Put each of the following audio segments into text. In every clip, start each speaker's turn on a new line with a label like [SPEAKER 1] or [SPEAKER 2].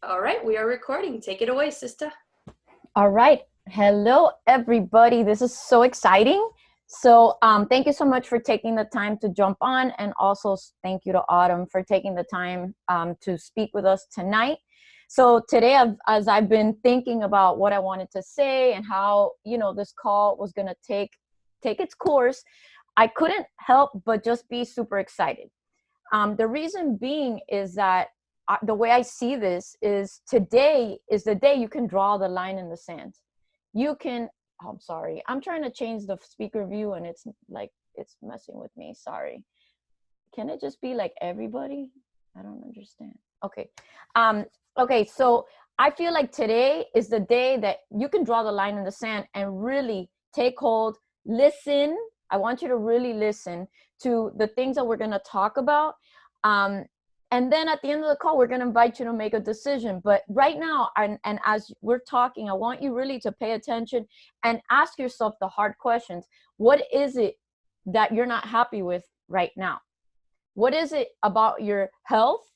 [SPEAKER 1] All right, we are recording. Take it away, sister.
[SPEAKER 2] All right. Hello, everybody. This is so exciting. So thank you so much for taking the time to jump on. And also thank you to Autumn for taking the time to speak with us tonight. So today, as I've been thinking about what I wanted to say and how, this call was going to take its course, I couldn't help but just be super excited. The reason being is that the way I see this is today is the day you can draw the line in the sand. You can, I'm sorry, I'm trying to change the speaker view and it's messing with me. Sorry. Can it just be like everybody? I don't understand. Okay. Okay. So I feel like today is the day that you can draw the line in the sand and really take hold, listen. I want you to really listen to the things that we're going to talk about. And then at the end of the call, we're going to invite you to make a decision. But right now, and as we're talking, I want you really to pay attention and ask yourself the hard questions. What is it that you're not happy with right now? What is it about your health,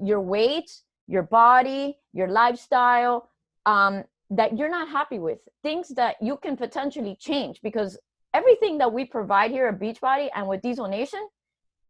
[SPEAKER 2] your weight, your body, your lifestyle, that you're not happy with? Things that you can potentially change, because everything that we provide here at Beachbody and with Diesel Nation,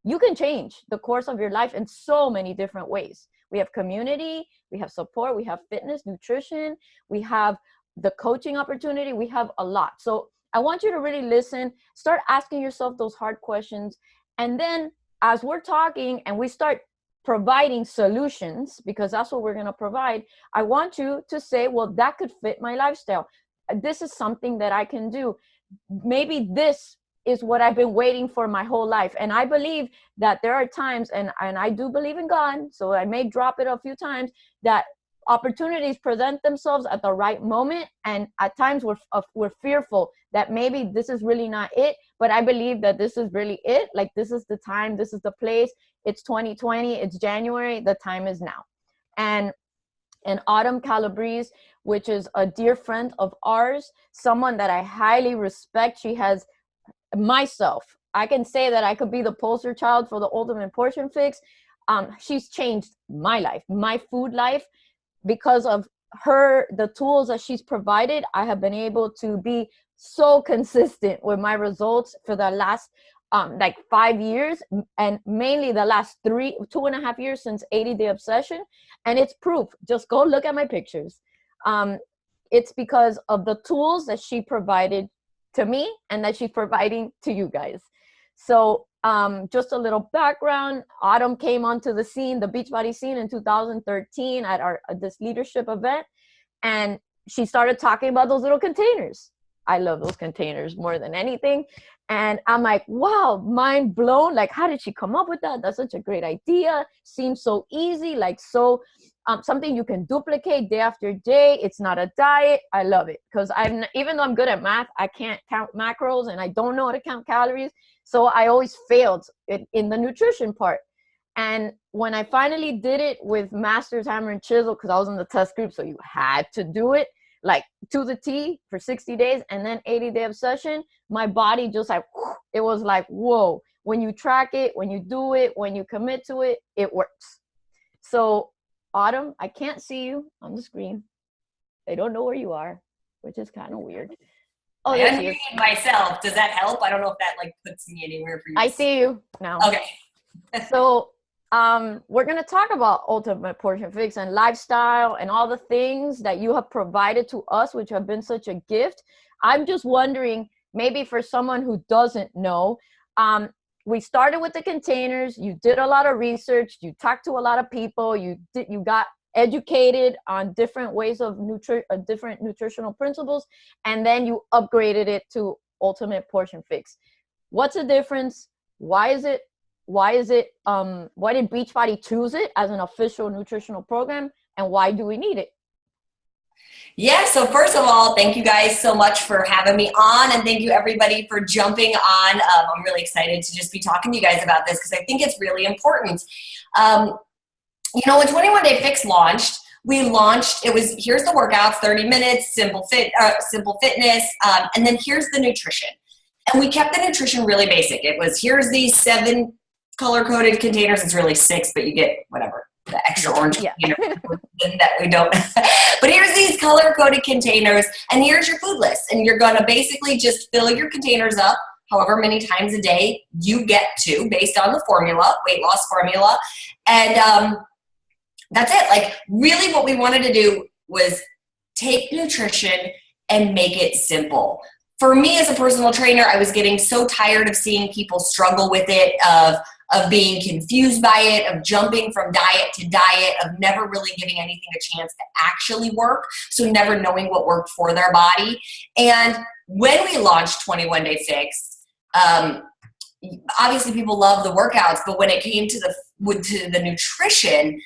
[SPEAKER 2] you can change the course of your life in so many different ways. We have community, we have support, we have fitness, nutrition, we have the coaching opportunity, we have a lot. So I want you to really listen, start asking yourself those hard questions. And then as we're talking and we start providing solutions, because that's what we're going to provide, I want you to say, well, that could fit my lifestyle. This is something that I can do. Maybe this is what I've been waiting for my whole life. And I believe that there are times, and I do believe in God, so I may drop it a few times, that opportunities present themselves at the right moment. And at times we're fearful that maybe this is really not it, but I believe that this is really it. Like, this is the time, this is the place. It's 2020, it's January, the time is now. And Autumn Calabrese, which is a dear friend of ours, someone that I highly respect. She has myself, I can say that I could be the poster child for the ultimate portion fix. She's changed my life, my food life, because of her, the tools that she's provided. I have been able to be so consistent with my results for the last 5 years, and mainly the last 2.5 years since 80-day obsession. And it's proof. Just go look at my pictures. It's because of the tools that she provided to me and that she's providing to you guys. So just a little background. Autumn came onto the scene, the Beachbody scene, in 2013 at this leadership event. And she started talking about those little containers. I love those containers more than anything. And I'm like, wow, mind blown. Like, how did she come up with that? That's such a great idea. Seems so easy, like so something you can duplicate day after day. It's not a diet. I love it, because even though I'm good at math, I can't count macros and I don't know how to count calories. So I always failed in the nutrition part. And when I finally did it with Masters Hammer and Chisel, because I was in the test group, so you had to do it like to the T for 60 days and then 80-day obsession, my body just like, it was like, whoa, when you track it, when you do it, when you commit to it, it works. So Autumn, I can't see you on the screen. They don't know where you are, which is kind of weird.
[SPEAKER 3] Oh, I unmuted myself. Does that help? I don't know if that like puts me anywhere for you.
[SPEAKER 2] I see you now.
[SPEAKER 3] Okay.
[SPEAKER 2] So we're going to talk about Ultimate Portion Fix and lifestyle and all the things that you have provided to us, which have been such a gift. I'm just wondering, maybe for someone who doesn't know, we started with the containers. You did a lot of research. You talked to a lot of people. You got educated on different ways of different nutritional principles, and then you upgraded it to Ultimate Portion Fix. What's the difference? Why did Beachbody choose it as an official nutritional program, and why do we need it?
[SPEAKER 3] Yeah, so first of all, thank you guys so much for having me on, and thank you everybody for jumping on. I'm really excited to just be talking to you guys about this, because I think it's really important. When 21 Day Fix launched, here's the workouts, 30 minutes, simple fitness, and then here's the nutrition. And we kept the nutrition really basic. It was, here's these 7 color-coded containers. It's really 6, but you get whatever. the extra orange
[SPEAKER 2] Yeah.
[SPEAKER 3] container that we don't. But here's these color-coded containers, and here's your food list. And you're going to basically just fill your containers up however many times a day you get to based on the formula, weight loss formula. And that's it. Like, really what we wanted to do was take nutrition and make it simple. For me as a personal trainer, I was getting so tired of seeing people struggle with it, of being confused by it, of jumping from diet to diet, of never really giving anything a chance to actually work, so never knowing what worked for their body. And when we launched 21 Day Fix, obviously people love the workouts, but when it came to the nutrition,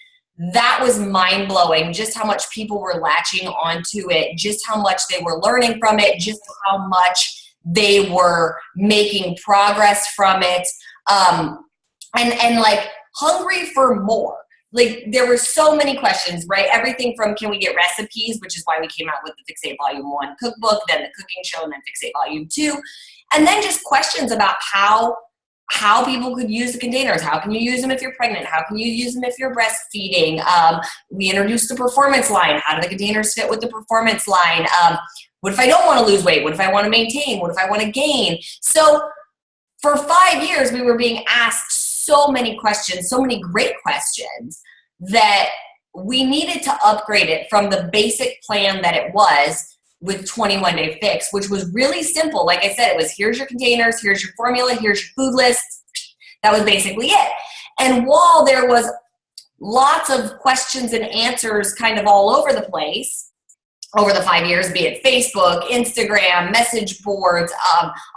[SPEAKER 3] that was mind-blowing, just how much people were latching onto it, just how much they were learning from it, just how much they were making progress from it, and like hungry for more. Like, there were so many questions, right? Everything from, can we get recipes, which is why we came out with the Fixate Volume 1 cookbook, then the cooking show, and then Fixate Volume 2. And then just questions about how people could use the containers. How can you use them if you're pregnant? How can you use them if you're breastfeeding? We introduced the performance line. How do the containers fit with the performance line? What if I don't want to lose weight? What if I want to maintain? What if I want to gain? So for 5 years, we were being asked so many questions, so many great questions, that we needed to upgrade it from the basic plan that it was with 21 Day Fix, which was really simple. Like I said, it was, here's your containers, here's your formula, here's your food list. That was basically it. And while there was lots of questions and answers kind of all over the place over the 5 years, be it Facebook, Instagram, message boards,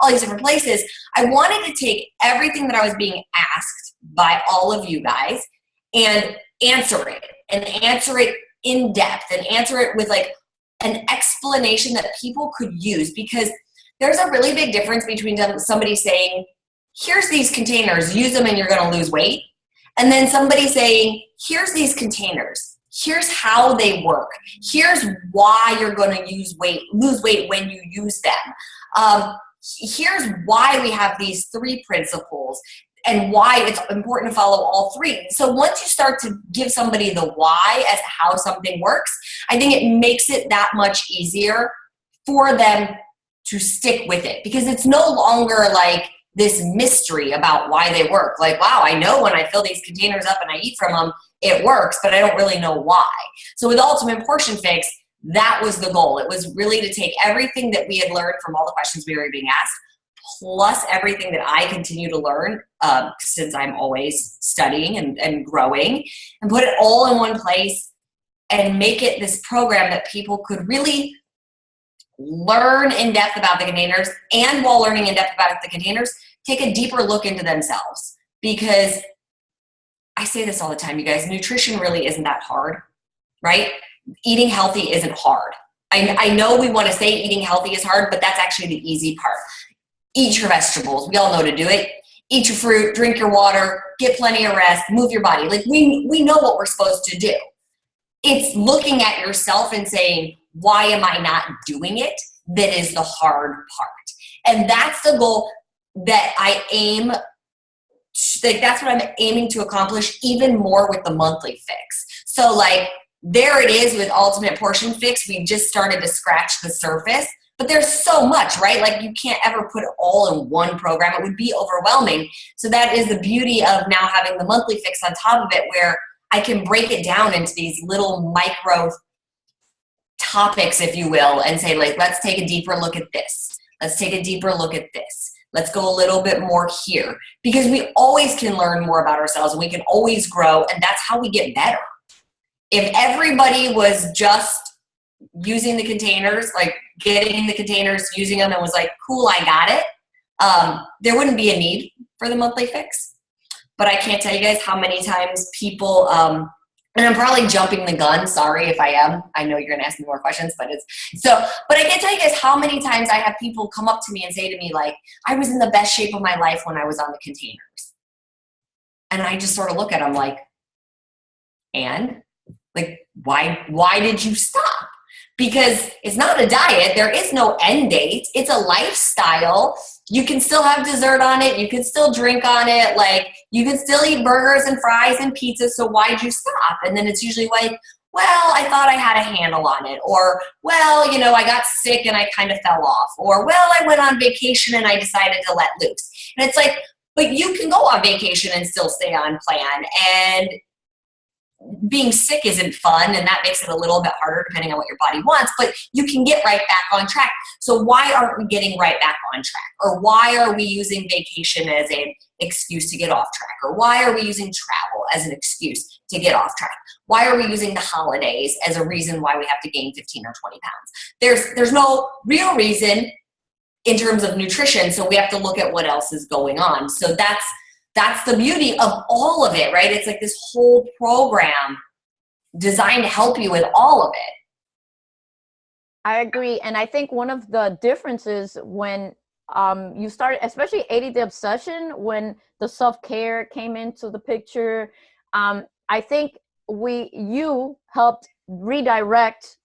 [SPEAKER 3] all these different places, I wanted to take everything that I was being asked by all of you guys and answer it in depth, and answer it with like an explanation that people could use. Because there's a really big difference between somebody saying, here's these containers, use them and you're going to lose weight, and then somebody saying, here's these containers, here's how they work, here's why you're going to lose weight when you use them. Here's why we have these 3 principles and why it's important to follow all 3. So once you start to give somebody the why as to how something works, I think it makes it that much easier for them to stick with it, because it's no longer like this mystery about why they work. Like, wow, I know when I fill these containers up and I eat from them, it works, but I don't really know why. So with Ultimate Portion Fix, that was the goal. It was really to take everything that we had learned from all the questions we were being asked, plus everything that I continue to learn, since I'm always studying and growing, and put it all in one place and make it this program that people could really learn in depth about the containers, and while learning in depth about the containers, take a deeper look into themselves. Because I say this all the time, you guys, nutrition really isn't that hard, right? Eating healthy isn't hard. I know we want to say eating healthy is hard, but that's actually the easy part. Eat your vegetables. We all know to do it. Eat your fruit, drink your water, get plenty of rest, move your body. Like, we know what we're supposed to do. It's looking at yourself and saying, why am I not doing it? That is the hard part. And that's the goal that I aim, like, that's what I'm aiming to accomplish even more with the monthly fix. So like, there it is with Ultimate Portion Fix. We've just started to scratch the surface, but there's so much, right? Like, you can't ever put it all in one program. It would be overwhelming. So that is the beauty of now having the monthly fix on top of it, where I can break it down into these little micro topics, if you will, and say, like, let's take a deeper look at this. Let's take a deeper look at this. Let's go a little bit more here, because we always can learn more about ourselves and we can always grow, and that's how we get better. If everybody was just using the containers, like getting the containers, using them, and was like, cool, I got it, there wouldn't be a need for the monthly fix. But I can't tell you guys how many times people, and I'm probably jumping the gun, sorry if I am. I know you're gonna ask me more questions, but but I can't tell you guys how many times I have people come up to me and say to me, like, I was in the best shape of my life when I was on the containers. And I just sort of look at them like, and? Like, why did you stop? Because it's not a diet. There is no end date. It's a lifestyle. You can still have dessert on it. You can still drink on it. Like, you can still eat burgers and fries and pizza. So why'd you stop? And then it's usually like, well, I thought I had a handle on it. Or, well, you know, I got sick and I kind of fell off. Or, well, I went on vacation and I decided to let loose. And it's like, but you can go on vacation and still stay on plan. And being sick isn't fun, and that makes it a little bit harder depending on what your body wants, but you can get right back on track. So why aren't we getting right back on track? Or why are we using vacation as an excuse to get off track? Or why are we using travel as an excuse to get off track? Why are we using the holidays as a reason why we have to gain 15 or 20 pounds? There's no real reason in terms of nutrition, so we have to look at what else is going on. So that's the beauty of all of it, right? It's like this whole program designed to help you with all of it.
[SPEAKER 2] I agree. And I think one of the differences when you started, especially 80-Day Obsession, when the self-care came into the picture, I think you helped redirect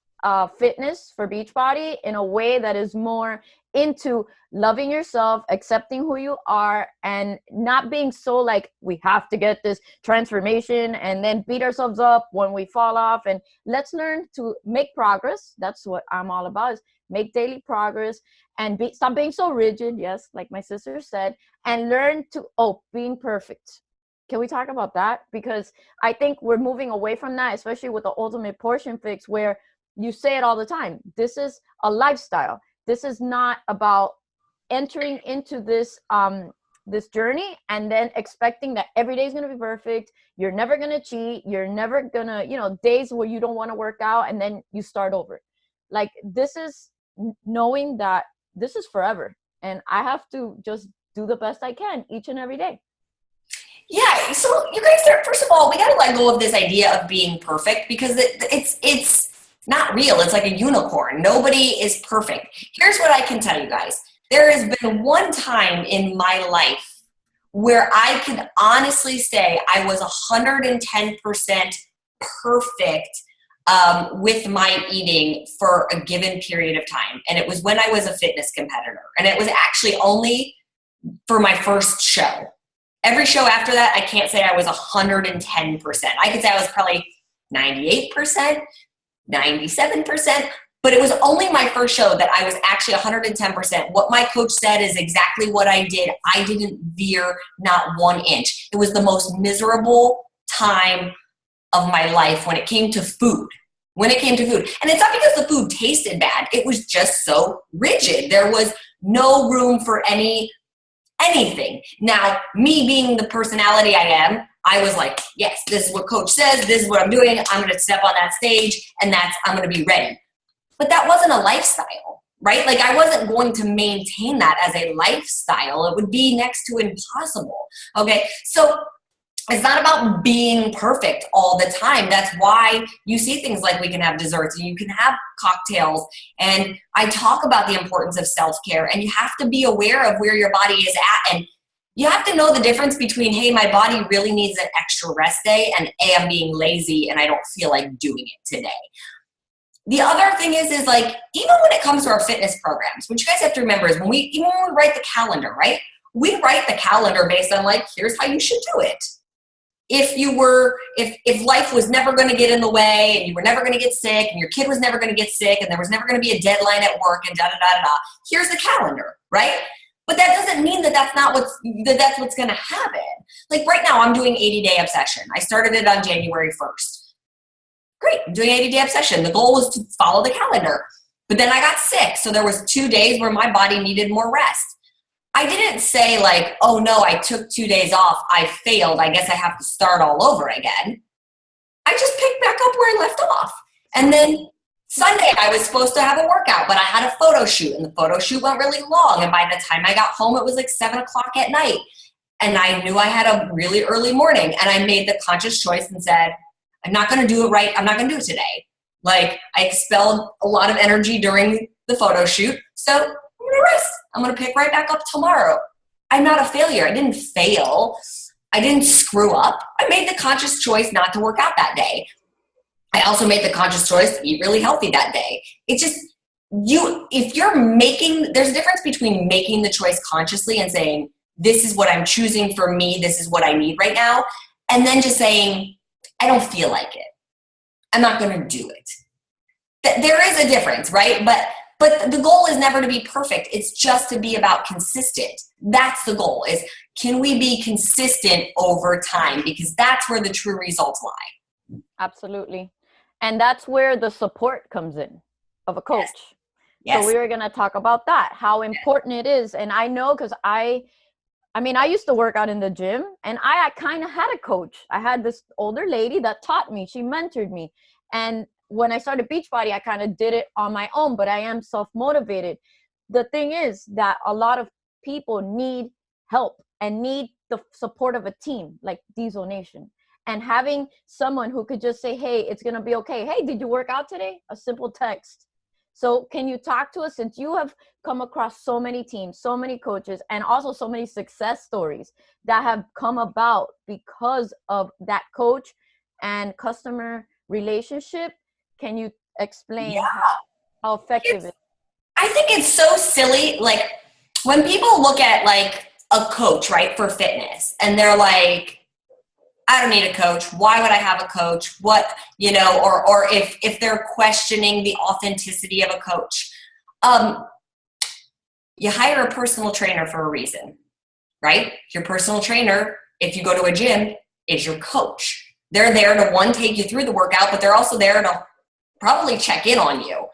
[SPEAKER 2] fitness for Beachbody in a way that is more into loving yourself, accepting who you are, and not being so like, we have to get this transformation and then beat ourselves up when we fall off. And let's learn to make progress. That's what I'm all about, is make daily progress and stop being so rigid. Yes, like my sister said, and learn to, being perfect. Can we talk about that? Because I think we're moving away from that, especially with the Ultimate Portion Fix, where you say it all the time. This is a lifestyle. This is not about entering into this this journey and then expecting that every day is going to be perfect. You're never going to cheat. You're never going to, days where you don't want to work out and then you start over. Like, this is knowing that this is forever. And I have to just do the best I can each and every day.
[SPEAKER 3] Yeah. So you guys, first of all, we got to let go of this idea of being perfect, because it's not real. It's like a unicorn. Nobody is perfect. Here's what I can tell you guys. There has been one time in my life where I can honestly say I was 110% perfect with my eating for a given period of time. And it was when I was a fitness competitor. And it was actually only for my first show. Every show after that, I can't say I was 110%. I could say I was probably 98%. 97%, but it was only my first show that I was actually 110%. What my coach said is exactly what I did. I didn't veer not 1 inch. It was the most miserable time of my life when it came to food. And it's not because the food tasted bad. It was just so rigid. There was no room for anything. Now, me being the personality I am, I was like, yes, this is what coach says. This is what I'm doing. I'm going to step on that stage and I'm going to be ready. But that wasn't a lifestyle, right? Like, I wasn't going to maintain that as a lifestyle. It would be next to impossible. Okay. So it's not about being perfect all the time. That's why you see things like we can have desserts and you can have cocktails. And I talk about the importance of self-care, and you have to be aware of where your body is at. And you have to know the difference between, hey, my body really needs an extra rest day, and hey, I'm being lazy and I don't feel like doing it today. The other thing is like, even when it comes to our fitness programs, what you guys have to remember is even when we write the calendar, right? We write the calendar based on like, here's how you should do it. If life was never going to get in the way and you were never going to get sick and your kid was never going to get sick and there was never going to be a deadline at work and here's the calendar, right? But that doesn't mean that's what's going to happen. Like right now, I'm doing 80-Day Obsession. I started it on January 1st. Great, I'm doing 80-Day Obsession. The goal was to follow the calendar. But then I got sick, so there was 2 days where my body needed more rest. I didn't say like, oh no, I took 2 days off. I failed. I guess I have to start all over again. I just picked back up where I left off. And then Sunday, I was supposed to have a workout, but I had a photo shoot, and the photo shoot went really long. And by the time I got home, it was like 7 o'clock at night. And I knew I had a really early morning. And I made the conscious choice and said, I'm not going to do it right. I'm not going to do it today. Like, I expelled a lot of energy during the photo shoot. So I'm going to rest. I'm going to pick right back up tomorrow. I'm not a failure. I didn't fail. I didn't screw up. I made the conscious choice not to work out that day. I also made the conscious choice to eat really healthy that day. It's just, there's a difference between making the choice consciously and saying, this is what I'm choosing for me, this is what I need right now, and then just saying, I don't feel like it, I'm not going to do it. There is a difference, right? But the goal is never to be perfect. It's just to be about consistent. That's the goal, is can we be consistent over time? Because that's where the true results lie.
[SPEAKER 2] Absolutely. And that's where the support comes in of a coach.
[SPEAKER 3] Yes.
[SPEAKER 2] So we were going to talk about that, how important it is. And I know, because I used to work out in the gym, and I kind of had a coach. I had this older lady that taught me. She mentored me. And when I started Beachbody, I kind of did it on my own, but I am self-motivated. The thing is that a lot of people need help and need the support of a team like Diesel Nation. And having someone who could just say, hey, it's going to be okay. Hey, did you work out today? A simple text. So can you talk to us, since you have come across so many teams, so many coaches, and also so many success stories that have come about because of that coach and customer relationship? Can you explain how effective it is?
[SPEAKER 3] I think it's so silly. Like when people look at like a coach, right, for fitness, and they're like, I don't need a coach. Why would I have a coach? What, or if they're questioning the authenticity of a coach, you hire a personal trainer for a reason, right? Your personal trainer, if you go to a gym, is your coach. They're there to, one, take you through the workout, but they're also there to probably check in on you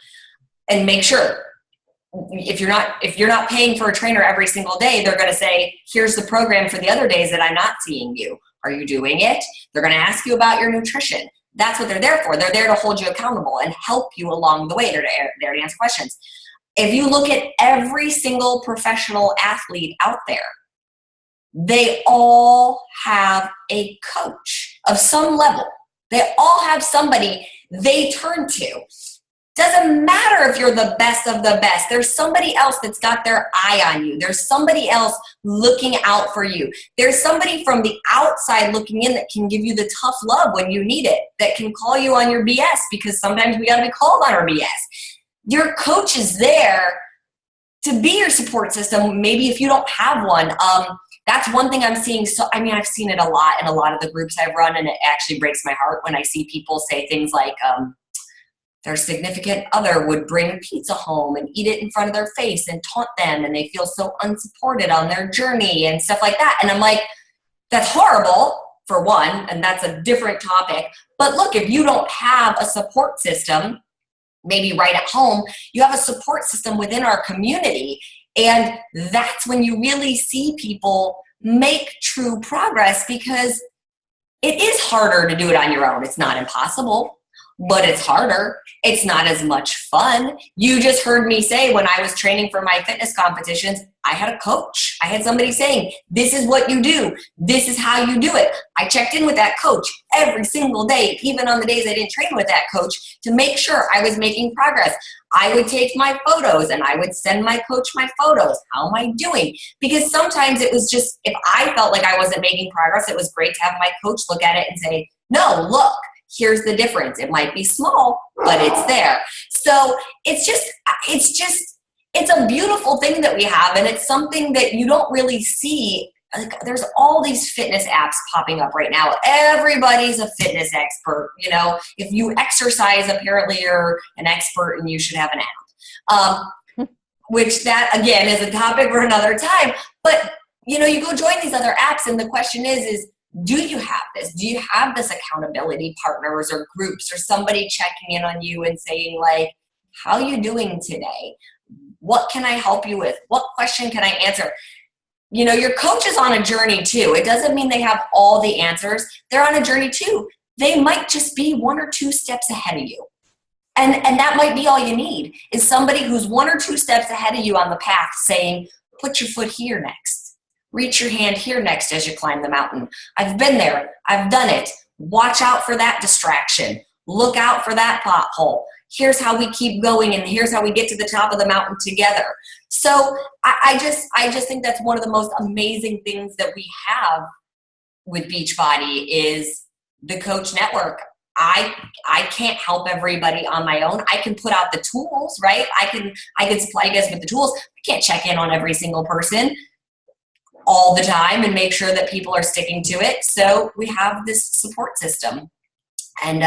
[SPEAKER 3] and make sure. If you're not paying for a trainer every single day, they're going to say, here's the program for the other days that I'm not seeing you. Are you doing it? They're going to ask you about your nutrition. That's what they're there for. They're there to hold you accountable and help you along the way. They're there to answer questions. If you look at every single professional athlete out there, they all have a coach of some level. They all have somebody they turn to. Doesn't matter if you're the best of the best. There's somebody else that's got their eye on you. There's somebody else looking out for you. There's somebody from the outside looking in that can give you the tough love when you need it, that can call you on your BS, because sometimes we got to be called on our BS. Your coach is there to be your support system. Maybe if you don't have one, that's one thing I'm seeing. I've seen it a lot in a lot of the groups I've run, and it actually breaks my heart when I see people say things like, their significant other would bring pizza home and eat it in front of their face and taunt them, and they feel so unsupported on their journey and stuff like that. And I'm like, that's horrible, for one, and that's a different topic. But look, if you don't have a support system, maybe right at home, you have a support system within our community, and that's when you really see people make true progress, because it is harder to do it on your own. It's not impossible, but it's harder. It's not as much fun. You just heard me say, when I was training for my fitness competitions, I had a coach. I had somebody saying, this is what you do. This is how you do it. I checked in with that coach every single day, even on the days I didn't train with that coach, to make sure I was making progress. I would take my photos and I would send my coach my photos. How am I doing? Because sometimes it was just, if I felt like I wasn't making progress, it was great to have my coach look at it and say, no, look, here's the difference. It might be small, but it's there. So it's a beautiful thing that we have, and it's something that you don't really see. Like, there's all these fitness apps popping up right now. Everybody's a fitness expert. If you exercise, apparently you're an expert and you should have an app. Which that, again, is a topic for another time. But, you go join these other apps, and the question is, do you have this? Do you have this accountability partners or groups or somebody checking in on you and saying, like, how are you doing today? What can I help you with? What question can I answer? Your coach is on a journey too. It doesn't mean they have all the answers. They're on a journey too. They might just be 1 or 2 steps ahead of you. And that might be all you need, is somebody who's 1 or 2 steps ahead of you on the path saying, put your foot here next. Reach your hand here next as you climb the mountain. I've been there. I've done it. Watch out for that distraction. Look out for that pothole. Here's how we keep going, and here's how we get to the top of the mountain together. So I just think that's one of the most amazing things that we have with Beachbody is the coach network. I can't help everybody on my own. I can put out the tools, right? I can supply you guys with the tools. I can't check in on every single person all the time and make sure that people are sticking to it. So we have this support system. And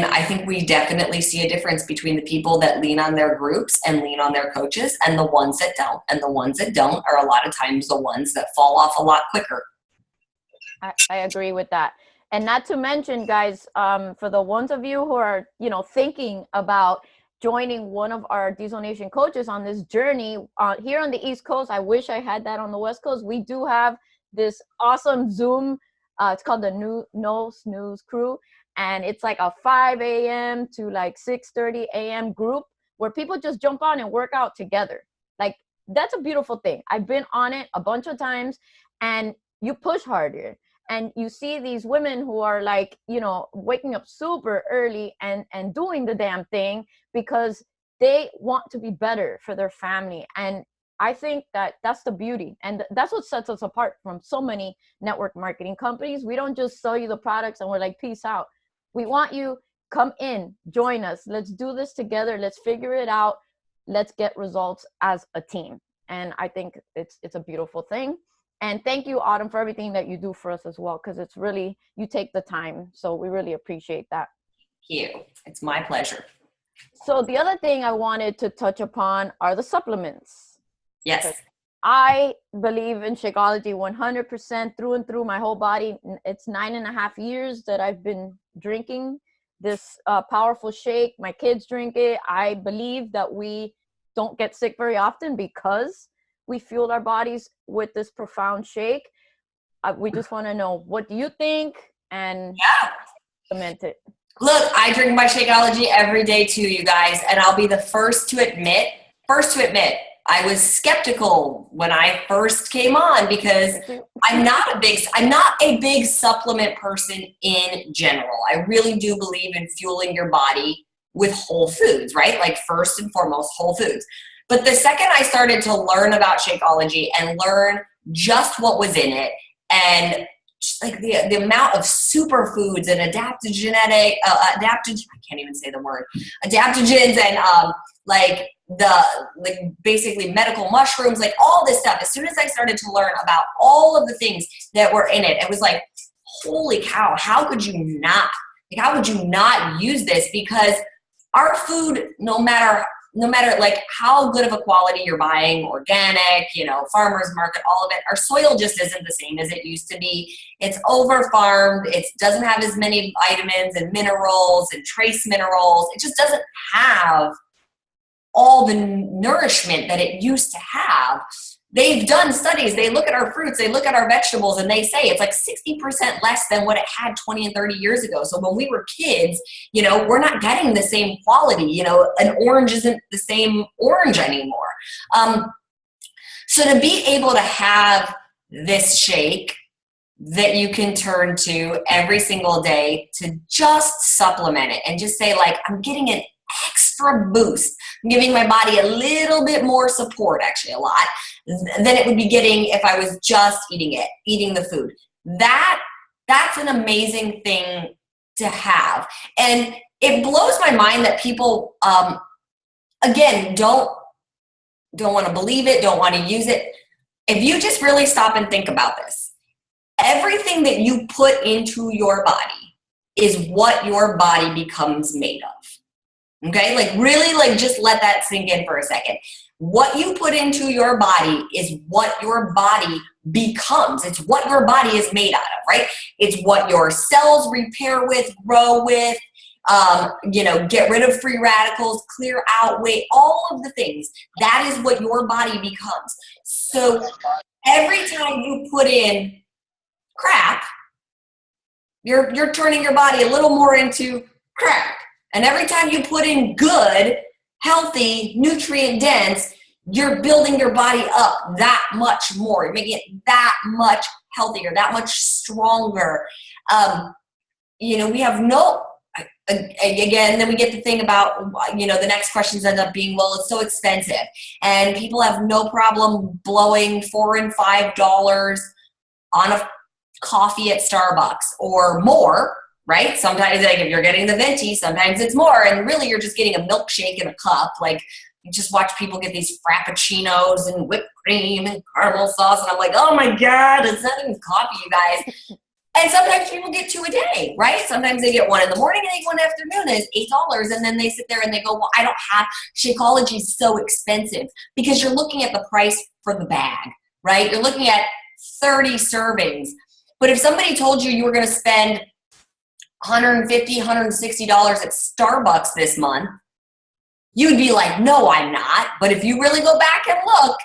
[SPEAKER 3] I think we definitely see a difference between the people that lean on their groups and lean on their coaches and the ones that don't. And the ones that don't are a lot of times the ones that fall off a lot quicker.
[SPEAKER 2] I agree with that. And not to mention, guys, for the ones of you who are, thinking about joining one of our Diesel Nation coaches on this journey here on the East Coast, I wish I had that on the West Coast. We do have this awesome Zoom. It's called the No Snooze Crew. And it's like a 5 a.m. to like 6:30 a.m. group where people just jump on and work out together. Like, that's a beautiful thing. I've been on it a bunch of times, and you push harder. And you see these women who are like, waking up super early and doing the damn thing because they want to be better for their family. And I think that's the beauty. And that's what sets us apart from so many network marketing companies. We don't just sell you the products and we're like, peace out. We want you, come in, join us. Let's do this together. Let's figure it out. Let's get results as a team. And I think it's a beautiful thing. And thank you, Autumn, for everything that you do for us as well, because it's really, you take the time. So we really appreciate that.
[SPEAKER 3] Thank you. It's my pleasure.
[SPEAKER 2] So the other thing I wanted to touch upon are the supplements.
[SPEAKER 3] Yes.
[SPEAKER 2] I believe in Shakeology 100% through and through my whole body. It's 9.5 years that I've been drinking this powerful shake. My kids drink it. I believe that we don't get sick very often because we fuel our bodies with this profound shake. We just want to know, what do you think? And implement it.
[SPEAKER 3] Look, I drink my Shakeology every day too, you guys. And I'll be the first to admit, I was skeptical when I first came on because I'm not a big supplement person in general. I really do believe in fueling your body with whole foods, right? Like, first and foremost, whole foods. But the second I started to learn about Shakeology and learn just what was in it, and just like the amount of superfoods and adaptogens and basically medical mushrooms, like all this stuff. As soon as I started to learn about all of the things that were in it, it was like, holy cow, how could you not use this? Because our food, no matter like how good of a quality you're buying, organic, farmer's market, all of it, our soil just isn't the same as it used to be. It's over-farmed. It doesn't have as many vitamins and minerals and trace minerals. It just doesn't have all the nourishment that it used to have. They've done studies. They look at our fruits, they look at our vegetables, and they say it's like 60% less than what it had 20 and 30 years ago. So when we were kids, we're not getting the same quality. An orange isn't the same orange anymore. So to be able to have this shake that you can turn to every single day to just supplement it and just say, like, I'm getting an extra boost. I'm giving my body a little bit more support, actually a lot, than it would be getting if I was just eating the food. That's an amazing thing to have. And it blows my mind that people, again, don't want to believe it, don't want to use it. If you just really stop and think about this, everything that you put into your body is what your body becomes made of. Okay, like really, like just let that sink in for a second. What you put into your body is what your body becomes. It's what your body is made out of, right? It's what your cells repair with, grow with, get rid of free radicals, clear out weight, all of the things. That is what your body becomes. So every time you put in crap, you're turning your body a little more into crap. And every time you put in good, healthy, nutrient-dense, you're building your body up that much more. You're making it that much healthier, that much stronger. We have again, then we get the thing about, the next questions end up being, well, it's so expensive. And people have no problem blowing $4 and $5 on a coffee at Starbucks or more, right? Sometimes, like if you're getting the venti, sometimes it's more, and really you're just getting a milkshake in a cup. Like, you just watch people get these frappuccinos and whipped cream and caramel sauce, and I'm like, oh my God, it's not even coffee, you guys. And sometimes people get 2 a day, right? Sometimes they get 1 in the morning and they get 1 afternoon, and it's $8, and then they sit there and they go, well, I don't have, Shakeology is so expensive, because you're looking at the price for the bag, right? You're looking at 30 servings. But if somebody told you you were going to spend $150, $160 at Starbucks this month, you'd be like, no, I'm not. But if you really go back and look,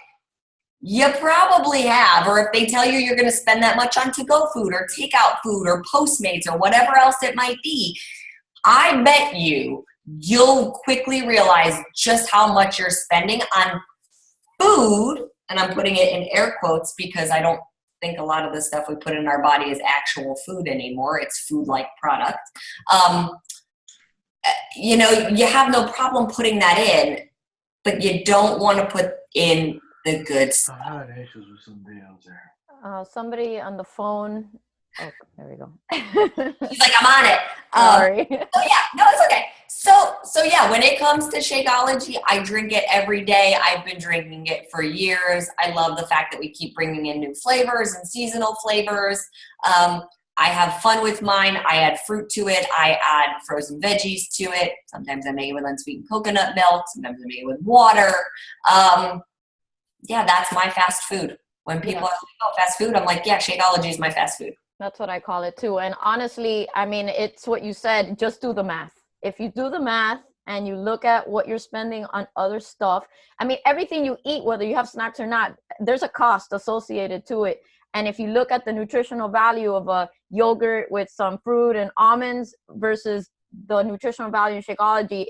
[SPEAKER 3] you probably have. Or if they tell you you're going to spend that much on to-go food or takeout food or Postmates or whatever else it might be, I bet you'll quickly realize just how much you're spending on food. And I'm putting it in air quotes because I don't think a lot of the stuff we put in our body is actual food anymore. It's food-like product. You have no problem putting that in, but you don't want to put in the good stuff.
[SPEAKER 4] I had issues with somebody else there.
[SPEAKER 2] Somebody on the phone. Oh, there we go.
[SPEAKER 3] He's like, I'm on it.
[SPEAKER 2] Sorry.
[SPEAKER 3] So yeah, no, it's okay. So yeah, when it comes to Shakeology, I drink it every day. I've been drinking it for years. I love the fact that we keep bringing in new flavors and seasonal flavors. I have fun with mine. I add fruit to it. I add frozen veggies to it. Sometimes I make it with unsweetened coconut milk. Sometimes I make it with water. Yeah, that's my fast food. When people ask me about fast food, I'm like, yeah, Shakeology is my fast food.
[SPEAKER 2] That's what I call it too. And honestly, I mean, it's what you said, just do the math. If you do the math and you look at what you're spending on other stuff, I mean, everything you eat, whether you have snacks or not, there's a cost associated to it. And if you look at the nutritional value of a yogurt with some fruit and almonds versus the nutritional value in Shakeology,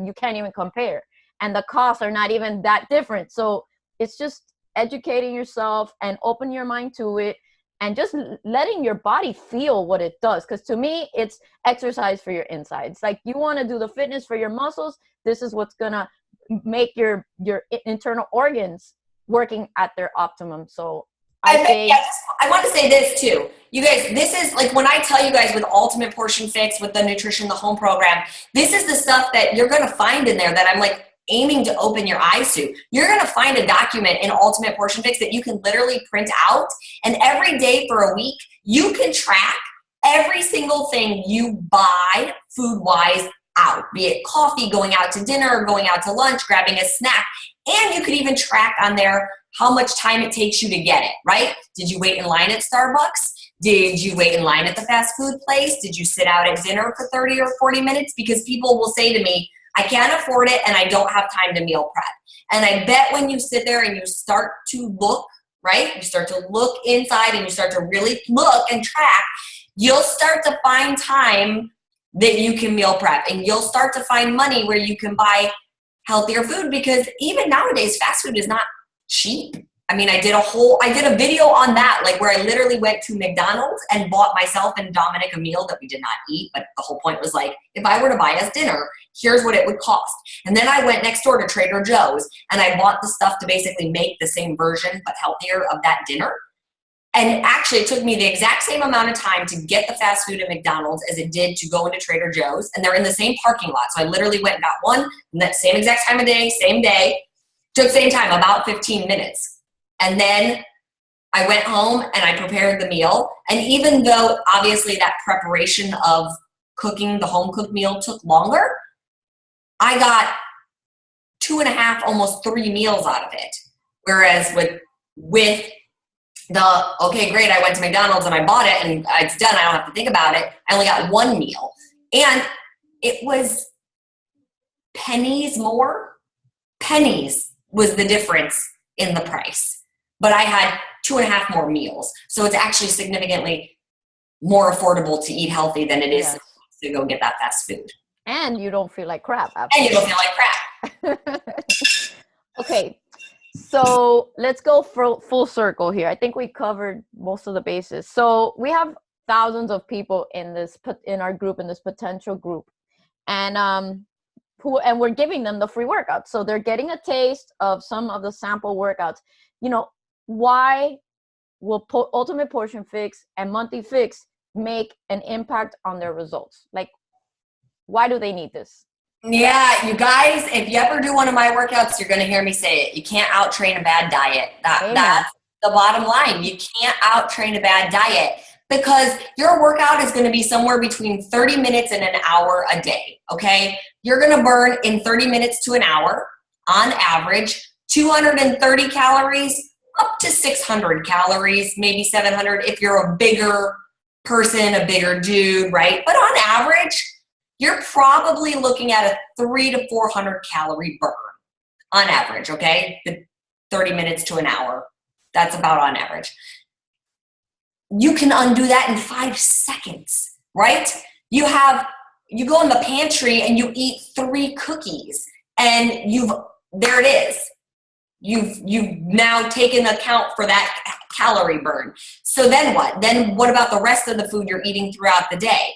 [SPEAKER 2] you can't even compare. And the costs are not even that different. So it's just educating yourself and open your mind to it and just letting your body feel what it does. Because to me, it's exercise for your insides. Like, you want to do the fitness for your muscles. This is what's going to make your internal organs working at their optimum. So I
[SPEAKER 3] want to say this too. You guys, this is like when I tell you guys with Ultimate Portion Fix, with the Nutrition the Home program, this is the stuff that you're going to find in there that I'm like aiming to open your eyes to. You're going to find a document in Ultimate Portion Fix that you can literally print out, and every day for a week, you can track every single thing you buy food-wise out, be it coffee, going out to dinner, going out to lunch, grabbing a snack, and you could even track on there how much time it takes you to get it, right? Did you wait in line at Starbucks? Did you wait in line at the fast food place? Did you sit out at dinner for 30 or 40 minutes? Because people will say to me, I can't afford it and I don't have time to meal prep. And I bet when you sit there and you start to look, right? You start to look inside and you start to really look and track, you'll start to find time that you can meal prep, and you'll start to find money where you can buy healthier food, because even nowadays fast food is not cheap. I mean, I did a video on that, like where I literally went to McDonald's and bought myself and Dominic a meal that we did not eat. But the whole point was like, if I were to buy us dinner, here's what it would cost. And then I went next door to Trader Joe's and I bought the stuff to basically make the same version, but healthier, of that dinner. And actually it took me the exact same amount of time to get the fast food at McDonald's as it did to go into Trader Joe's. And they're in the same parking lot. So I literally went and got one in that same exact time of day, same day. Took the same time, about 15 minutes. And then I went home and I prepared the meal. And even though obviously that preparation of cooking the home cooked meal took longer, I got 2.5, almost 3 meals out of it. Whereas with the, okay, great, I went to McDonald's and I bought it and it's done, I don't have to think about it, I only got 1 meal. And it was pennies more. Pennies was the difference in the price. But I had 2.5 more meals. So it's actually significantly more affordable to eat healthy than it is to go get that fast food.
[SPEAKER 2] And you don't feel like crap.
[SPEAKER 3] And you don't feel like crap.
[SPEAKER 2] Okay, so let's go full circle here. I think we covered most of the bases. So we have thousands of people in our group, in this potential group. And we're giving them the free workouts. So they're getting a taste of some of the sample workouts. You know, why will Ultimate Portion Fix and Monthly Fix make an impact on their results? Like, why do they need this?
[SPEAKER 3] Yeah, you guys, if you ever do one of my workouts, you're going to hear me say it. You can't out-train a bad diet. That's the bottom line. You can't out-train a bad diet because your workout is going to be somewhere between 30 minutes and an hour a day, okay? You're going to burn in 30 minutes to an hour, on average, 230 calories, up to 600 calories, maybe 700 if you're a bigger person, a bigger dude, right? But on average, you're probably looking at a 300 to 400 calorie burn on average, okay? The 30 minutes to an hour. That's about on average. You can undo that in 5 seconds, right? You go in the pantry and you eat 3 cookies and there it is. You've now taken account for that calorie burn. So then what? Then what about the rest of the food you're eating throughout the day?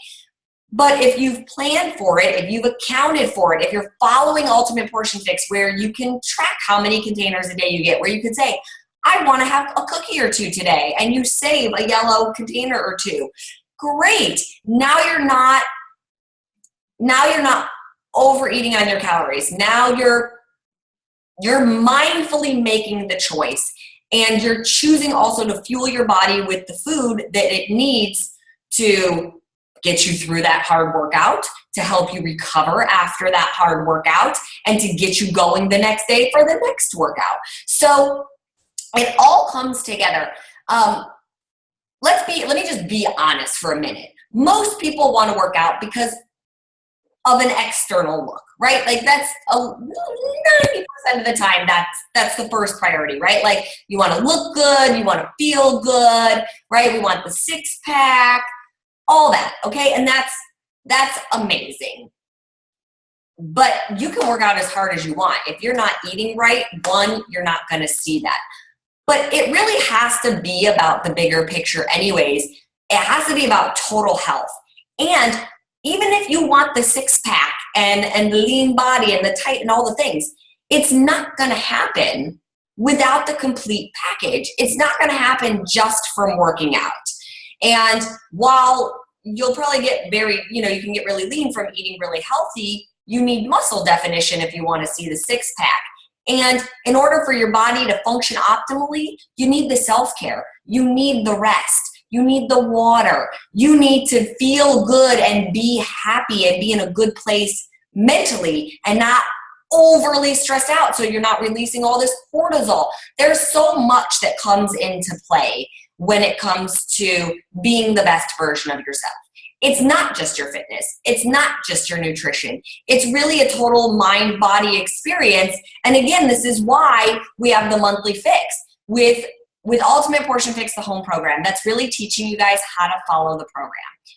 [SPEAKER 3] But if you've planned for it, if you've accounted for it, if you're following Ultimate Portion Fix where you can track how many containers a day you get, where you can say, I want to have a cookie or 2 today, and you save a yellow container or 2. Great. Now you're not overeating on your calories. Now you're mindfully making the choice, and you're choosing also to fuel your body with the food that it needs to get you through that hard workout, to help you recover after that hard workout, and to get you going the next day for the next workout. So it all comes together. Let me just be honest for a minute. Most people want to work out because of an external look, right? Like that's 90% of the time, that's the first priority, right? Like you want to look good, you want to feel good, right? We want the 6-pack, all that, okay? And that's amazing. But you can work out as hard as you want. If you're not eating right, you're not going to see that. But it really has to be about the bigger picture anyways. It has to be about total health. And even if you want the 6-pack and the lean body and the tight and all the things, it's not going to happen without the complete package. It's not going to happen just from working out. And while you'll probably get you can get really lean from eating really healthy, you need muscle definition if you want to see the 6-pack. And in order for your body to function optimally, you need the self-care. You need the rest. You need the water. You need to feel good and be happy and be in a good place mentally and not overly stressed out so you're not releasing all this cortisol. There's so much that comes into play when it comes to being the best version of yourself. It's not just your fitness. It's not just your nutrition. It's really a total mind-body experience. And again, this is why we have the monthly fix with Ultimate Portion Fix, the home program. That's really teaching you guys how to follow the program.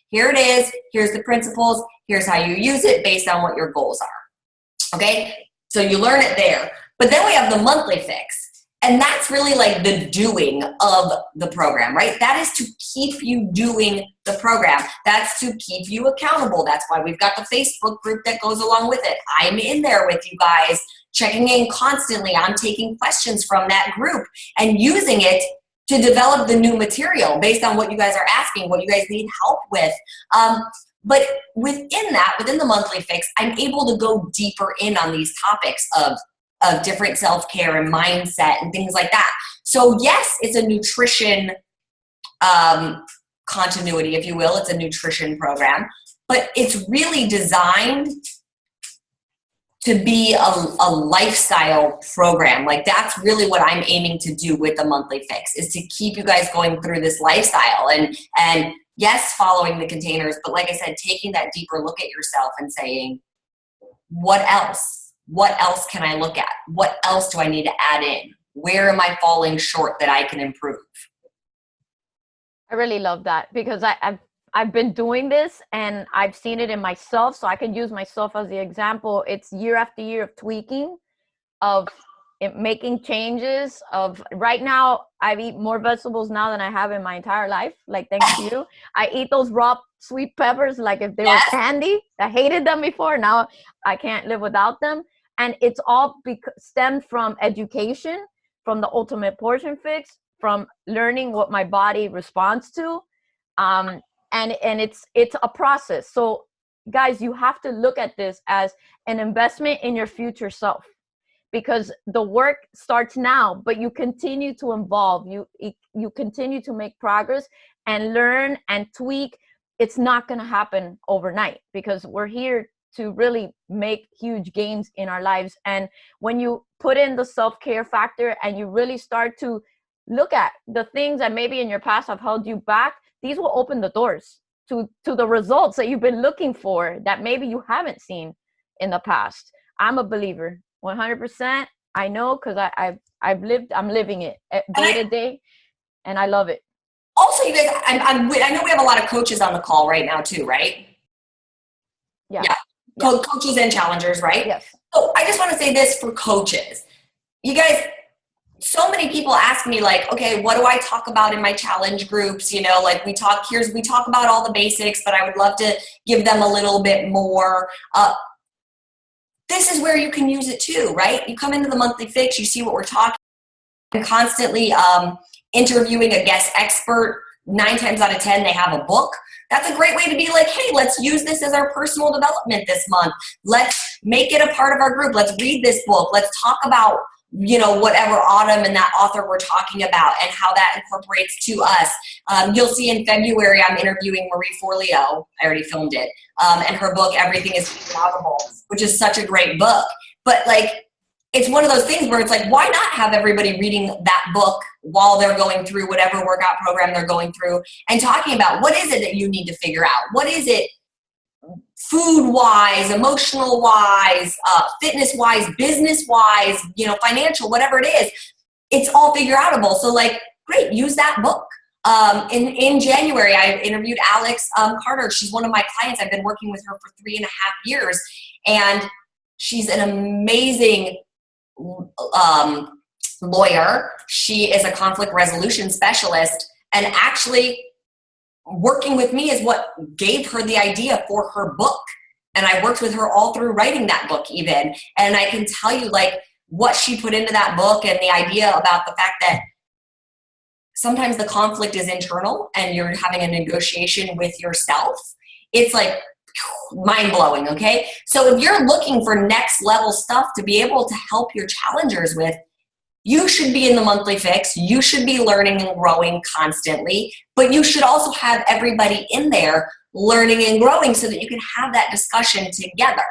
[SPEAKER 3] Here it is. Here's the principles. Here's how you use it based on what your goals are. Okay? So you learn it there. But then we have the monthly fix. And that's really like the doing of the program, right? That is to keep you doing the program. That's to keep you accountable. That's why we've got the Facebook group that goes along with it. I'm in there with you guys, checking in constantly. I'm taking questions from that group and using it to develop the new material based on what you guys are asking, what you guys need help with. But within the monthly fix, I'm able to go deeper in on these topics of different self-care and mindset and things like that. So yes, it's a nutrition continuity, if you will. It's a nutrition program, but it's really designed to be a lifestyle program. Like that's really what I'm aiming to do with the monthly fix, is to keep you guys going through this lifestyle and yes, following the containers, but like I said, taking that deeper look at yourself and saying, what else? What else can I look at? What else do I need to add in? Where am I falling short that I can improve?
[SPEAKER 2] I really love that because I've been doing this and I've seen it in myself, so I can use myself as the example. It's year after year of tweaking, of making changes. Of right now, I eat more vegetables now than I have in my entire life. Like thanks to you, I eat those raw sweet peppers like if they were candy. I hated them before. Now I can't live without them. And it's all stemmed from education, from the Ultimate Portion Fix, from learning what my body responds to. and it's a process. So guys, you have to look at this as an investment in your future self, because the work starts now, but you continue to evolve, you continue to make progress and learn and tweak. It's not going to happen overnight, because we're here to really make huge gains in our lives. And when you put in the self-care factor and you really start to look at the things that maybe in your past have held you back, these will open the doors to the results that you've been looking for that maybe you haven't seen in the past. I'm a believer, 100%. I know, because I'm living it day to day, and I love it.
[SPEAKER 3] Also, you guys, I know we have a lot of coaches on the call right now too, right?
[SPEAKER 2] Yeah.
[SPEAKER 3] Coaches and challengers, right?
[SPEAKER 2] Yes.
[SPEAKER 3] So I just want to say this for coaches. You guys, so many people ask me, like, okay, what do I talk about in my challenge groups? You know, like we talk about all the basics, but I would love to give them a little bit more. This is where you can use it too, right? You come into the monthly fix, you see what we're talking. I'm constantly interviewing a guest expert. 9 times out of 10, they have a book. That's a great way to be like, hey, let's use this as our personal development this month. Let's make it a part of our group. Let's read this book. Let's talk about, you know, whatever Autumn and that author we're talking about and how that incorporates to us. You'll see in February, I'm interviewing Marie Forleo. I already filmed it. And her book, Everything is Figureoutable, which is such a great book. But like, it's one of those things where it's like, why not have everybody reading that book while they're going through whatever workout program they're going through and talking about what is it that you need to figure out? What is it food-wise, emotional-wise, fitness-wise, business-wise, you know, financial, whatever it is, it's all figure-outable. So like, great, use that book. In January, I interviewed Alex Carter. She's one of my clients. I've been working with her for 3.5 years, and she's an amazing lawyer. She is a conflict resolution specialist, and actually working with me is what gave her the idea for her book. And I worked with her all through writing that book even. And I can tell you like what she put into that book and the idea about the fact that sometimes the conflict is internal and you're having a negotiation with yourself. It's like mind-blowing, okay? So if you're looking for next level stuff to be able to help your challengers with, you should be in the monthly fix. You should be learning and growing constantly, but you should also have everybody in there learning and growing so that you can have that discussion together,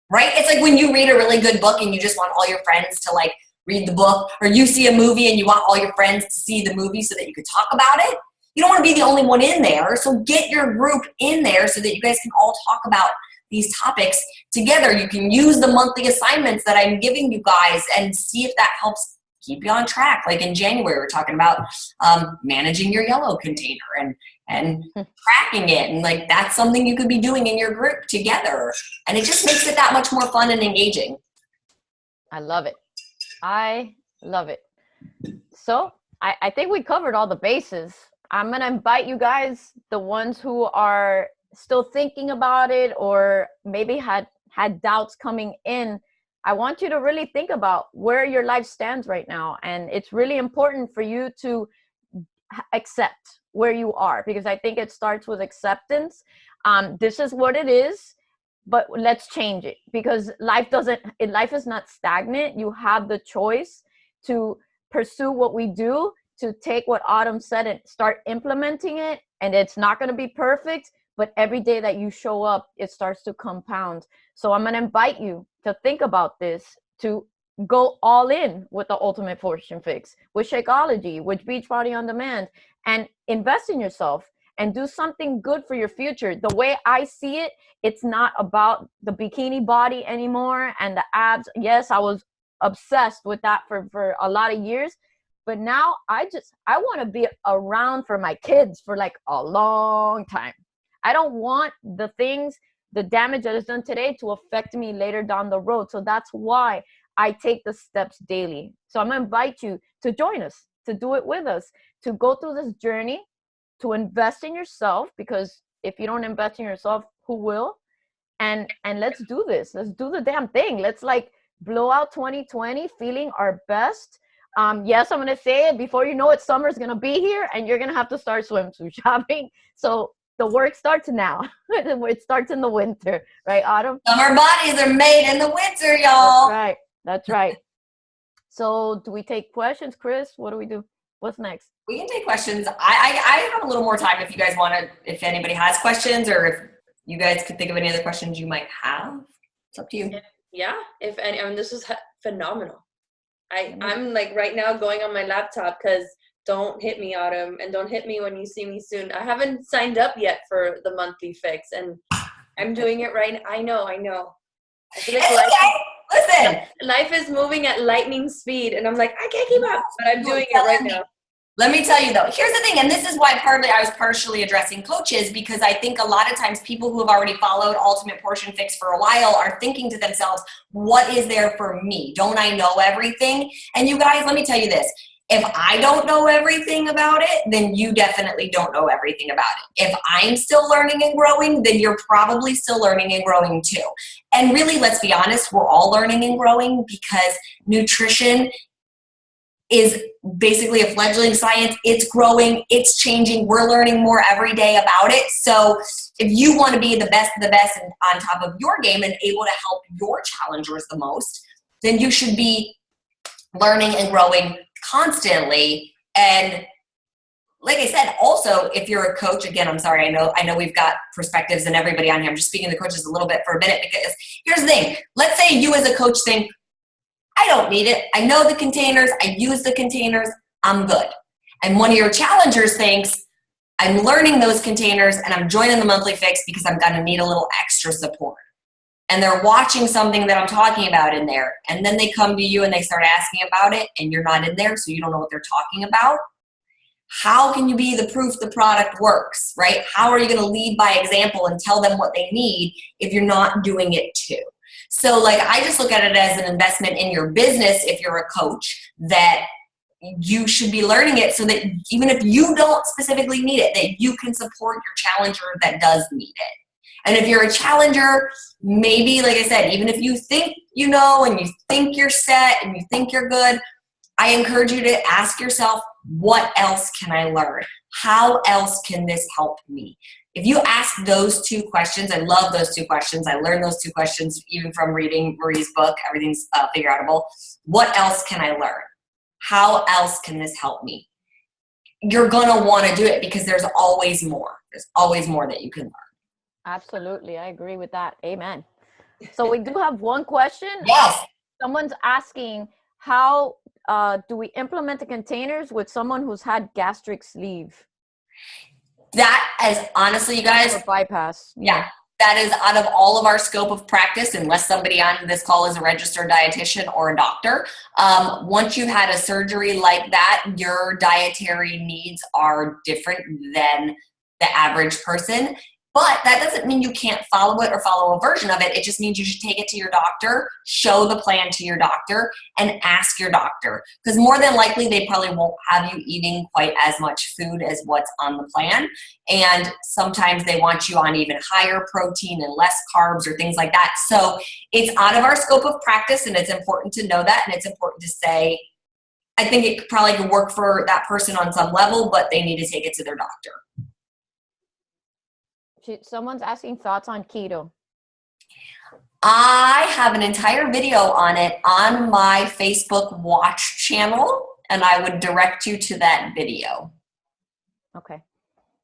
[SPEAKER 3] right? It's like when you read a really good book and you just want all your friends to like read the book, or you see a movie and you want all your friends to see the movie so that you can talk about it. You don't want to be the only one in there. So get your group in there so that you guys can all talk about these topics together. You can use the monthly assignments that I'm giving you guys and see if that helps keep you on track. Like in January, we're talking about managing your yellow container and tracking it. And like, that's something you could be doing in your group together. And it just makes it that much more fun and engaging.
[SPEAKER 2] I love it. I love it. So I think we covered all the bases. I'm going to invite you guys, the ones who are still thinking about it or maybe had doubts coming in. I want you to really think about where your life stands right now. And it's really important for you to accept where you are, because I think it starts with acceptance. This is what it is, but let's change it, because life is not stagnant. You have the choice to pursue what we do, to take what Autumn said and start implementing it. And it's not going to be perfect, but every day that you show up, it starts to compound. So I'm going to invite you to think about this, to go all in with the Ultimate Fortune Fix, with Shakeology, with Beachbody On Demand, and invest in yourself and do something good for your future. The way I see it, it's not about the bikini body anymore and the abs. Yes, I was obsessed with that for a lot of years. But now I want to be around for my kids for like a long time. I don't want the damage that is done today to affect me later down the road. So that's why I take the steps daily. So I'm going to invite you to join us, to do it with us, to go through this journey, to invest in yourself, because if you don't invest in yourself, who will? And let's do this. Let's do the damn thing. Let's like blow out 2020 feeling our best. Yes, I'm going to say it, before you know it, summer's going to be here and you're going to have to start swimsuit shopping. So the work starts now. It starts in the winter, right, Autumn?
[SPEAKER 3] Summer bodies are made in the winter, y'all.
[SPEAKER 2] That's right. That's right. So do we take questions, Chris? What do we do? What's next?
[SPEAKER 3] We can take questions. I have a little more time if you guys want to, if anybody has questions, or if you guys could think of any other questions you might have. It's up to you.
[SPEAKER 1] Yeah, if any, I mean, this is phenomenal. I'm like right now going on my laptop because don't hit me, Autumn, and don't hit me when you see me soon. I haven't signed up yet for the monthly fix, and I'm doing it right now. I know. I feel like life is moving at lightning speed, and I'm like, I can't keep up, but I'm doing it right now.
[SPEAKER 3] Let me tell you though, here's the thing, and this is why I was partially addressing coaches, because I think a lot of times people who have already followed Ultimate Portion Fix for a while are thinking to themselves, what is there for me? Don't I know everything? And you guys, let me tell you this. If I don't know everything about it, then you definitely don't know everything about it. If I'm still learning and growing, then you're probably still learning and growing too. And really, let's be honest, we're all learning and growing, because nutrition is basically a fledgling science. It's growing, it's changing. We're learning more every day about it. So if you want to be the best of the best and on top of your game and able to help your challengers the most, then you should be learning and growing constantly. And like I said, also, if you're a coach, again, I'm sorry, I know we've got perspectives and everybody on here. I'm just speaking to the coaches a little bit for a minute, because here's the thing. Let's say you as a coach think, I don't need it. I know the containers. I use the containers. I'm good. And one of your challengers thinks, I'm learning those containers and I'm joining the monthly fix because I'm going to need a little extra support. And they're watching something that I'm talking about in there. And then they come to you and they start asking about it, and you're not in there, so you don't know what they're talking about. How can you be the proof the product works, right? How are you going to lead by example and tell them what they need if you're not doing it too? So like, I just look at it as an investment in your business if you're a coach, that you should be learning it so that even if you don't specifically need it, that you can support your challenger that does need it. And if you're a challenger, maybe, like I said, even if you think you know and you think you're set and you think you're good, I encourage you to ask yourself, what else can I learn? How else can this help me? If you ask those two questions, I love those two questions. I learned those two questions even from reading Marie's book, Everything's Figure Outable. What else can I learn? How else can this help me? You're going to want to do it because there's always more. There's always more that you can learn.
[SPEAKER 2] Absolutely. I agree with that. Amen. So we do have one question.
[SPEAKER 3] Yes.
[SPEAKER 2] Someone's asking, how do we implement the containers with someone who's had gastric sleeve?
[SPEAKER 3] That is honestly, you guys.
[SPEAKER 2] Or bypass.
[SPEAKER 3] Yeah. That is out of all of our scope of practice, unless somebody on this call is a registered dietitian or a doctor. Once you've had a surgery like that, your dietary needs are different than the average person. But that doesn't mean you can't follow it or follow a version of it. It just means you should take it to your doctor, show the plan to your doctor, and ask your doctor. Because more than likely, they probably won't have you eating quite as much food as what's on the plan. And sometimes they want you on even higher protein and less carbs or things like that. So it's out of our scope of practice, and it's important to know that. And it's important to say, I think it probably could work for that person on some level, but they need to take it to their doctor.
[SPEAKER 2] Someone's asking thoughts on keto.
[SPEAKER 3] I have an entire video on it on my Facebook Watch channel, and I would direct you to that video.
[SPEAKER 2] Okay.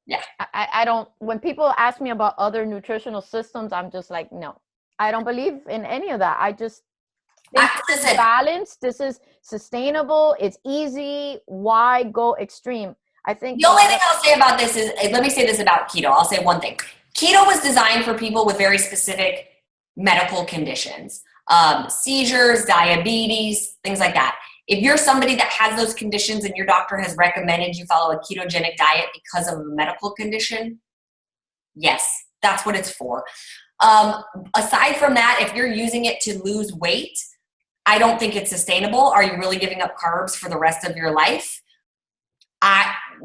[SPEAKER 3] Yeah.
[SPEAKER 2] I don't, when people ask me about other nutritional systems, I'm just like, no, I don't believe in any of that. I just think this is balanced. This is sustainable. It's easy. Why go extreme? I think
[SPEAKER 3] the only thing I'll say about this is, let me say this about keto. I'll say one thing. Keto was designed for people with very specific medical conditions, seizures, diabetes, things like that. If you're somebody that has those conditions and your doctor has recommended you follow a ketogenic diet because of a medical condition, yes, that's what it's for. Aside from that, if you're using it to lose weight, I don't think it's sustainable. Are you really giving up carbs for the rest of your life?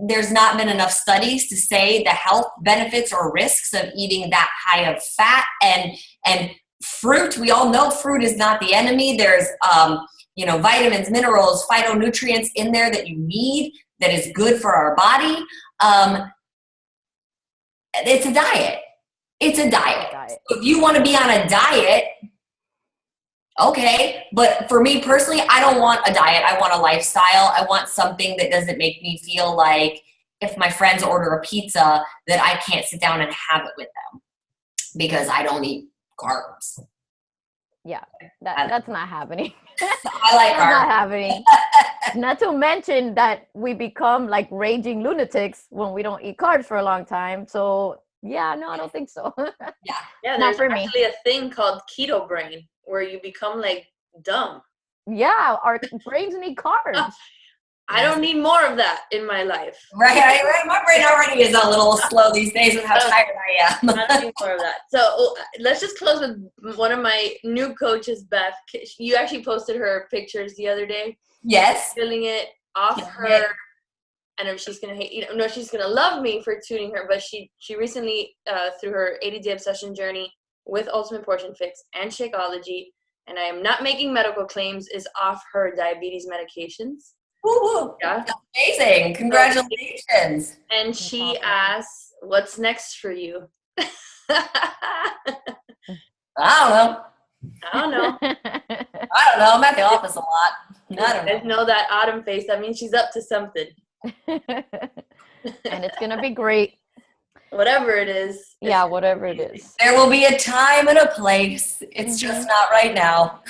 [SPEAKER 3] There's not been enough studies to say the health benefits or risks of eating that high of fat and fruit. We all know fruit is not the enemy. There's vitamins, minerals, phytonutrients in there that you need, that is good for our body. It's a diet. It's a diet. So if you want to be on a diet, okay. But for me personally, I don't want a diet. I want a lifestyle. I want something that doesn't make me feel like if my friends order a pizza that I can't sit down and have it with them because I don't eat carbs.
[SPEAKER 2] Yeah, that's not happening.
[SPEAKER 3] I like carbs.
[SPEAKER 2] Not happening. Not to mention that we become like raging lunatics when we don't eat carbs for a long time. So yeah, no, I don't think so.
[SPEAKER 1] Yeah,
[SPEAKER 2] not
[SPEAKER 1] there's
[SPEAKER 2] for me.
[SPEAKER 1] actually a thing called keto brain where you become like dumb.
[SPEAKER 2] Yeah, our brains need carbs.
[SPEAKER 1] I don't need more of that in my life.
[SPEAKER 3] Right. My brain already is a little slow these days with how tired I am.
[SPEAKER 1] I don't need more of that. So let's just close with one of my new coaches, Beth. You actually posted her pictures the other day.
[SPEAKER 3] Yes.
[SPEAKER 1] Feeling it off her. I know she's gonna hate. No, she's gonna love me for tuning her. But she recently through her 80-day obsession journey with Ultimate Portion Fix and Shakeology, and I am not making medical claims, is off her diabetes medications.
[SPEAKER 3] Woo-hoo. Yeah. That's amazing. Congratulations.
[SPEAKER 1] And she asks, what's next for you?
[SPEAKER 3] I don't know.
[SPEAKER 1] I don't know.
[SPEAKER 3] I'm at the office a lot. I don't know.
[SPEAKER 1] I know that Autumn face. That means she's up to something.
[SPEAKER 2] And it's going to be great.
[SPEAKER 1] Whatever it is.
[SPEAKER 2] Yeah, whatever it is.
[SPEAKER 3] There will be a time and a place. It's just not right now.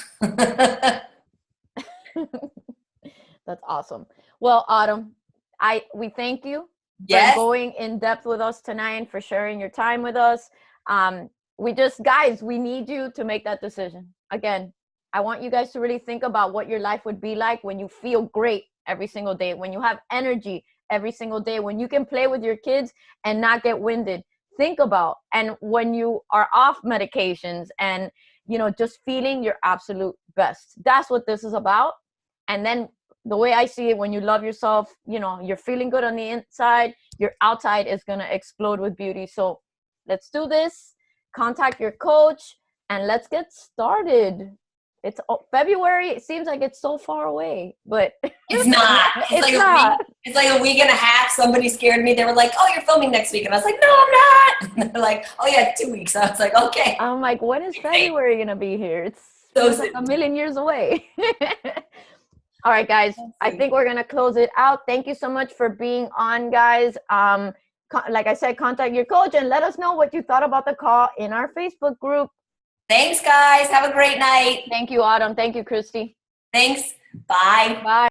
[SPEAKER 2] That's awesome. Well, Autumn, we thank you for going in depth with us tonight and for sharing your time with us. Guys, we need you to make that decision. Again, I want you guys to really think about what your life would be like when you feel great every single day, when you have energy every single day, when you can play with your kids and not get winded. Think about, and when you are off medications and, just feeling your absolute best. That's what this is about. And then the way I see it, when you love yourself, you're feeling good on the inside, your outside is going to explode with beauty. So let's do this. Contact your coach and let's get started. It's February. It seems like it's so far away, but
[SPEAKER 3] it's not. It's like a week and a half. Somebody scared me. They were like, "Oh, you're filming next week," and I was like, "No, I'm not." And they're like, "Oh yeah, 2 weeks." I was like, "Okay."
[SPEAKER 2] I'm like, "When is February gonna be here?" It's like a million years away. All right, guys. I think we're gonna close it out. Thank you so much for being on, guys. Like I said, contact your coach and let us know what you thought about the call in our Facebook group.
[SPEAKER 3] Thanks, guys. Have a great night.
[SPEAKER 2] Thank you, Autumn. Thank you, Christy.
[SPEAKER 3] Thanks. Bye.
[SPEAKER 2] Bye.